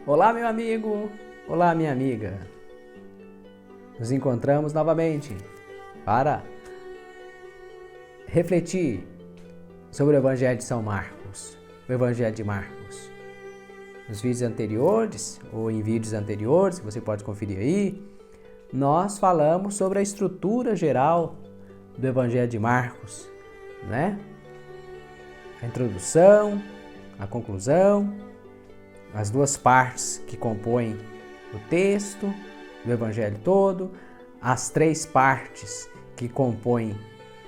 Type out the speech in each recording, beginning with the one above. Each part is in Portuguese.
Olá, meu amigo! Olá, minha amiga! Nos encontramos novamente para refletir sobre o Evangelho de São Marcos, o Evangelho de Marcos. Nos vídeos anteriores, ou em vídeos anteriores, que você pode conferir aí, nós falamos sobre a estrutura geral do Evangelho de Marcos, né? A introdução, a conclusão, as duas partes que compõem o texto do Evangelho todo, as três partes que compõem,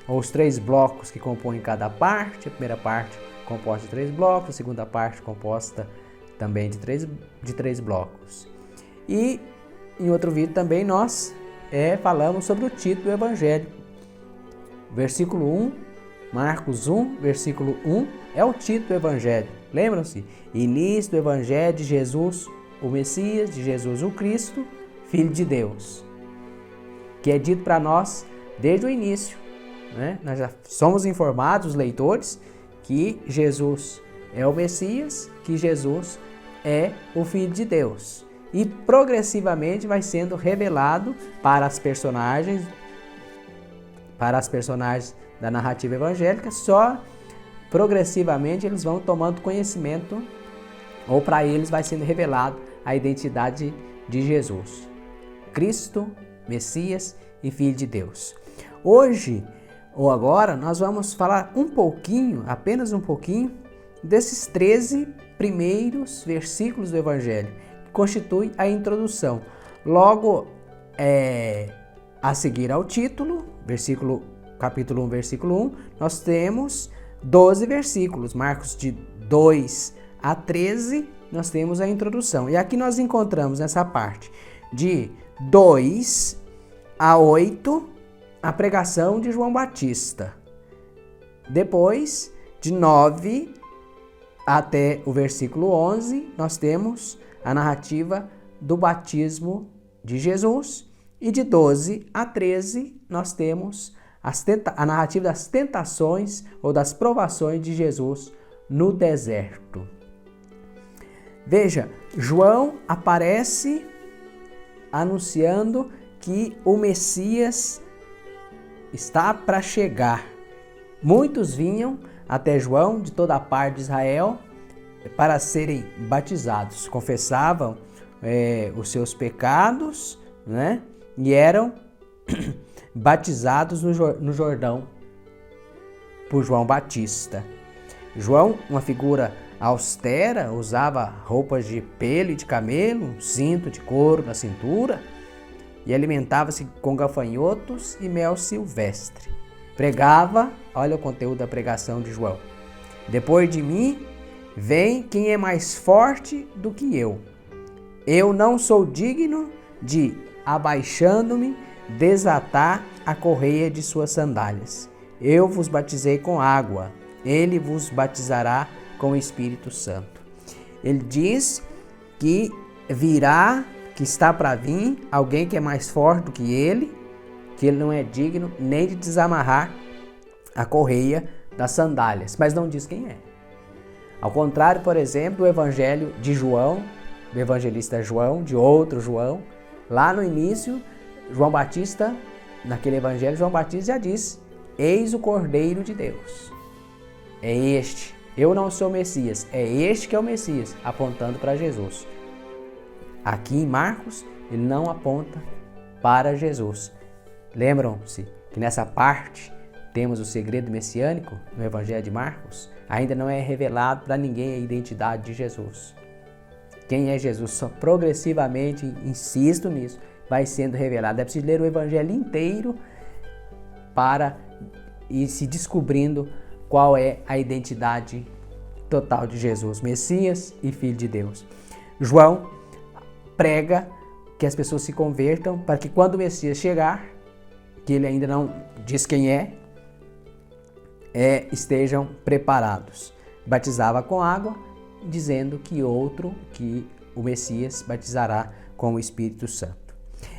ou os três blocos que compõem cada parte. A primeira parte composta de 3 blocos, a segunda parte composta também de três blocos. E em outro vídeo também nós falamos sobre o título do Evangelho. Versículo 1, Marcos 1, versículo 1, é o título do Evangelho. Lembram-se? Início do Evangelho de Jesus, o Messias, de Jesus o Cristo, Filho de Deus. Que é dito para nós desde o início, né? Nós já somos informados, os leitores, que Jesus é o Messias, que Jesus é o Filho de Deus. E progressivamente vai sendo revelado para as personagens da narrativa evangélica, só progressivamente eles vão tomando conhecimento, ou para eles vai sendo revelado a identidade de Jesus, Cristo, Messias e Filho de Deus. Hoje, ou agora, nós vamos falar um pouquinho, apenas um pouquinho, desses 13 primeiros versículos do Evangelho, que constitui a introdução. Logo, a seguir ao título, capítulo 1, versículo 1, nós temos 12 versículos. Marcos de 2 a 13, nós temos a introdução. E aqui nós encontramos nessa parte de 2 a 8, a pregação de João Batista. Depois, de 9 até o versículo 11, nós temos a narrativa do batismo de Jesus. E de 12 a 13, nós temos a narrativa das tentações ou das provações de Jesus no deserto. Veja, João aparece anunciando que o Messias está para chegar. Muitos vinham até João de toda a parte de Israel para serem batizados. Confessavam os seus pecados, né? E eram batizados no Jordão por João Batista. João, uma figura austera, usava roupas de pelo e de camelo, um cinto de couro na cintura e alimentava-se com gafanhotos e mel silvestre. Pregava, olha o conteúdo da pregação de João: depois de mim vem quem é mais forte do que eu. Eu não sou digno de, abaixando-me, desatar a correia de suas sandálias. Eu vos batizei com água, ele vos batizará com o Espírito Santo. Ele diz que virá, que está para vir alguém que é mais forte do que ele não é digno nem de desamarrar a correia das sandálias, mas não diz quem é. Ao contrário, por exemplo, do Evangelho de João, do evangelista João, de outro João, lá no início, João Batista, naquele evangelho, João Batista já diz: eis o Cordeiro de Deus. É este. Eu não sou o Messias, é este que é o Messias, apontando para Jesus. Aqui em Marcos, ele não aponta para Jesus. Lembram-se que nessa parte temos o segredo messiânico no Evangelho de Marcos? Ainda não é revelado para ninguém a identidade de Jesus. Quem é Jesus? Só progressivamente, insisto nisso, vai sendo revelado. É preciso ler o Evangelho inteiro para ir se descobrindo qual é a identidade total de Jesus, Messias e Filho de Deus. João prega que as pessoas se convertam para que quando o Messias chegar, que ele ainda não diz quem estejam preparados. Batizava com água, dizendo que o Messias batizará com o Espírito Santo.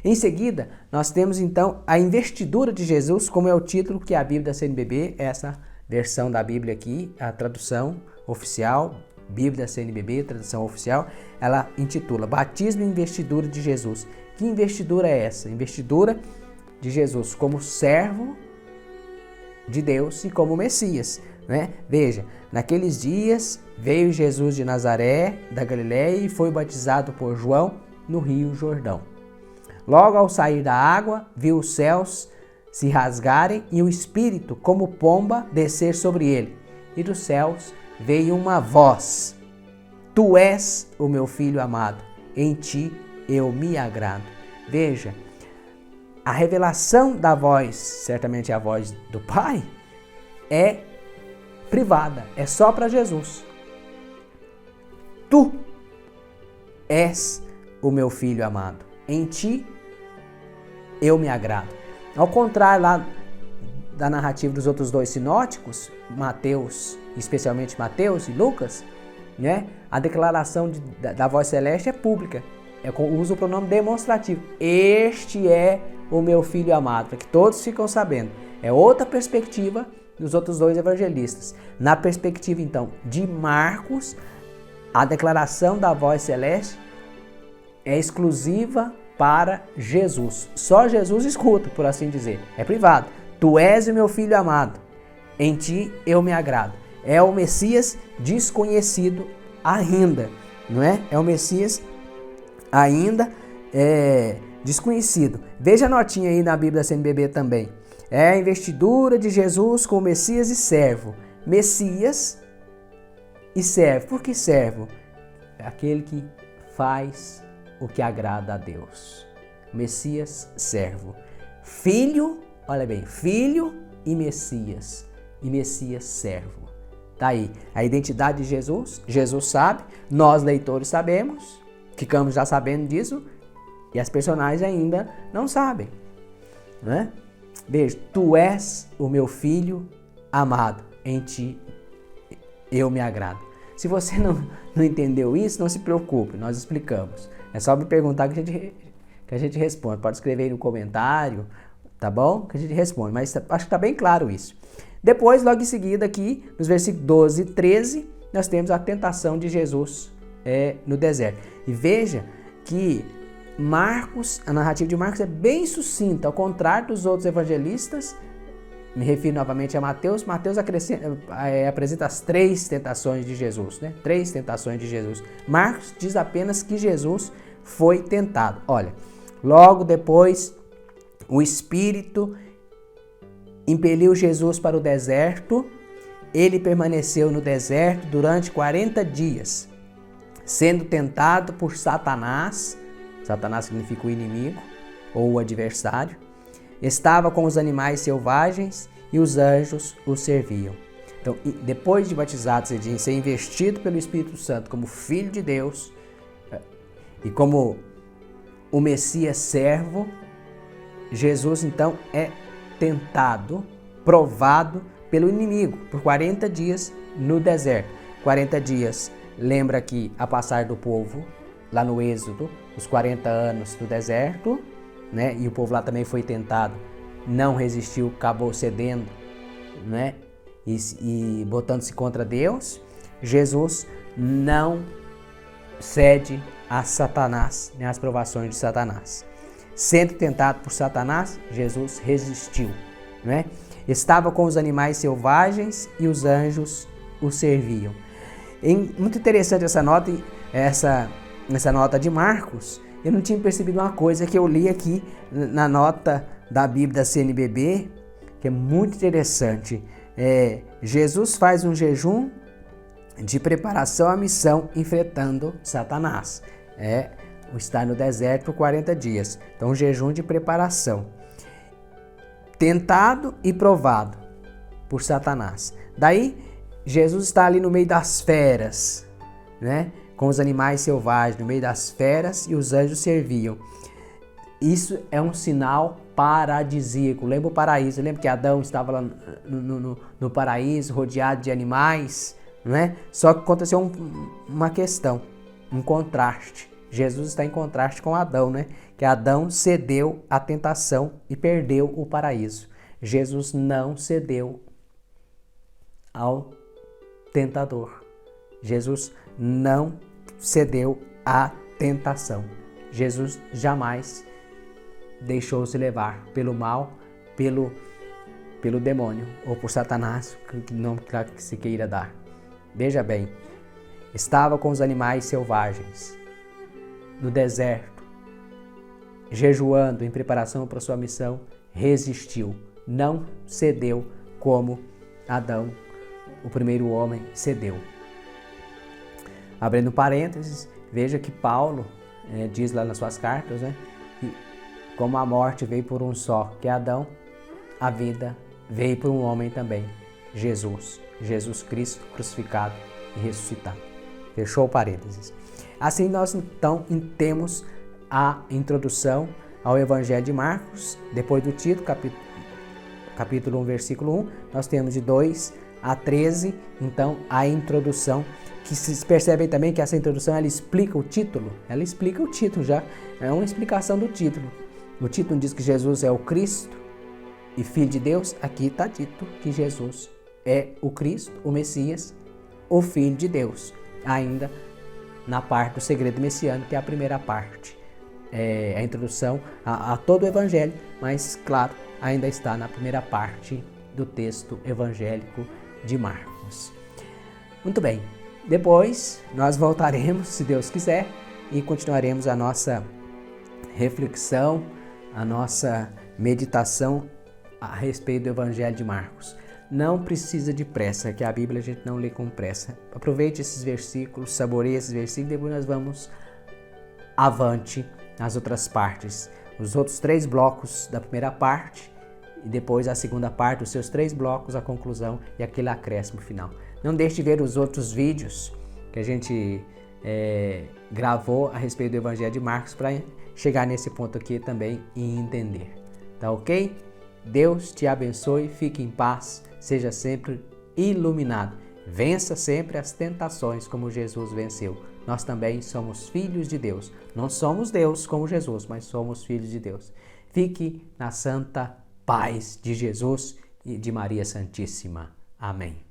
Em seguida, nós temos então a investidura de Jesus, como é o título que a Bíblia da CNBB, essa versão da Bíblia aqui, a tradução oficial Bíblia CNBB, tradução oficial, ela intitula Batismo e Investidura de Jesus. Que investidura é essa? Investidura de Jesus como servo de Deus e como Messias, né? Veja, naqueles dias veio Jesus de Nazaré, da Galiléia, e foi batizado por João no Rio Jordão. Logo ao sair da água, viu os céus se rasgarem e o Espírito, como pomba, descer sobre ele. E dos céus veio uma voz: Tu és o meu Filho amado, em ti eu me agrado. Veja, a revelação da voz, certamente a voz do Pai, é privada, é só para Jesus. Tu és o meu Filho amado, em ti eu me agrado. Ao contrário lá da narrativa dos outros dois sinóticos, Mateus, especialmente Mateus e Lucas, né, a declaração da voz celeste é pública, usa o pronome demonstrativo. Este é o meu Filho amado, para que todos ficam sabendo. É outra perspectiva dos outros dois evangelistas. Na perspectiva, então, de Marcos, a declaração da voz celeste é exclusiva para Jesus. Só Jesus escuta, por assim dizer. É privado. Tu és o meu Filho amado, em ti eu me agrado. É o Messias desconhecido ainda, não é? É o Messias ainda desconhecido. Veja a notinha aí na Bíblia CNBB também. É a investidura de Jesus com Messias e servo. Messias e servo. Por que servo? É aquele que faz o que agrada a Deus. Messias, servo. Filho, olha bem, filho e Messias. E Messias, servo. Tá aí a identidade de Jesus. Jesus sabe, nós leitores sabemos, ficamos já sabendo disso, e as personagens ainda não sabem, né? Veja, tu és o meu Filho amado, em ti eu me agrado. Se você não entendeu isso, não se preocupe, nós explicamos. É só me perguntar que a gente responde. Pode escrever aí no comentário, tá bom? Que a gente responde, mas acho que está bem claro isso. Depois, logo em seguida, aqui, nos versículos 12 e 13, nós temos a tentação de Jesus no deserto. E veja que Marcos, a narrativa de Marcos é bem sucinta, ao contrário dos outros evangelistas. Me refiro novamente a Mateus. Mateus apresenta as 3 tentações de Jesus, né? 3 tentações de Jesus. Marcos diz apenas que Jesus foi tentado. Olha, logo depois, o Espírito impeliu Jesus para o deserto. Ele permaneceu no deserto durante 40 dias, sendo tentado por Satanás. Satanás significa o inimigo ou o adversário. Estava com os animais selvagens e os anjos o serviam. Então, depois de batizado, de ser investido pelo Espírito Santo como Filho de Deus e como o Messias servo, Jesus então é tentado, provado pelo inimigo por 40 dias no deserto. 40 dias, lembra que a passar do povo lá no Êxodo, os 40 anos do deserto, né? E o povo lá também foi tentado, não resistiu, acabou cedendo, né? E botando-se contra Deus. Jesus não cede a Satanás, né? As provações de Satanás. Sendo tentado por Satanás, Jesus resistiu, né? Estava com os animais selvagens e os anjos o serviam. Muito interessante essa nota, essa nota de Marcos. Eu não tinha percebido uma coisa que eu li aqui na nota da Bíblia da CNBB, que é muito interessante. Jesus faz um jejum de preparação à missão enfrentando Satanás. O estar no deserto por 40 dias. Então, um jejum de preparação. Tentado e provado por Satanás. Daí, Jesus está ali no meio das feras, né? Com os animais selvagens, no meio das feras, e os anjos serviam. Isso é um sinal paradisíaco. Lembra o paraíso? Lembra que Adão estava lá no paraíso, rodeado de animais, né? Só que aconteceu uma questão, um contraste. Jesus está em contraste com Adão, né? Que Adão cedeu à tentação e perdeu o paraíso. Jesus não cedeu ao tentador. Jesus não cedeu à tentação. Jesus jamais deixou-se levar pelo mal, pelo demônio ou por Satanás, que nome que se queira dar. Veja bem, estava com os animais selvagens no deserto, jejuando em preparação para sua missão, resistiu, não cedeu como Adão, o primeiro homem, cedeu. Abrindo parênteses, veja que Paulo diz lá nas suas cartas, que como a morte veio por um só, que é Adão, a vida veio por um homem também, Jesus Cristo crucificado e ressuscitado. Fechou parênteses. Assim nós então temos a introdução ao Evangelho de Marcos. Depois do título, capítulo 1, versículo 1, nós temos de 2 a 13, então a introdução, que se percebem também que essa introdução ela explica o título já, é uma explicação do título. O título diz que Jesus é o Cristo e Filho de Deus, aqui está dito que Jesus é o Cristo, o Messias, o Filho de Deus, ainda na parte do segredo messiânico, que é a primeira parte, a introdução a todo o Evangelho, mas claro, ainda está na primeira parte do texto evangélico de Marcos. Muito bem, depois nós voltaremos, se Deus quiser, e continuaremos a nossa reflexão, a nossa meditação a respeito do Evangelho de Marcos. Não precisa de pressa, que a Bíblia a gente não lê com pressa. Aproveite esses versículos, saboreie esses versículos, depois nós vamos avante nas outras partes. Os outros 3 blocos da primeira parte e depois a segunda parte, os seus 3 blocos, a conclusão e aquele acréscimo final. Não deixe de ver os outros vídeos que a gente gravou a respeito do Evangelho de Marcos para chegar nesse ponto aqui também e entender. Tá ok? Deus te abençoe, fique em paz, seja sempre iluminado. Vença sempre as tentações como Jesus venceu. Nós também somos filhos de Deus. Não somos Deus como Jesus, mas somos filhos de Deus. Fique na santa paz de Jesus e de Maria Santíssima. Amém.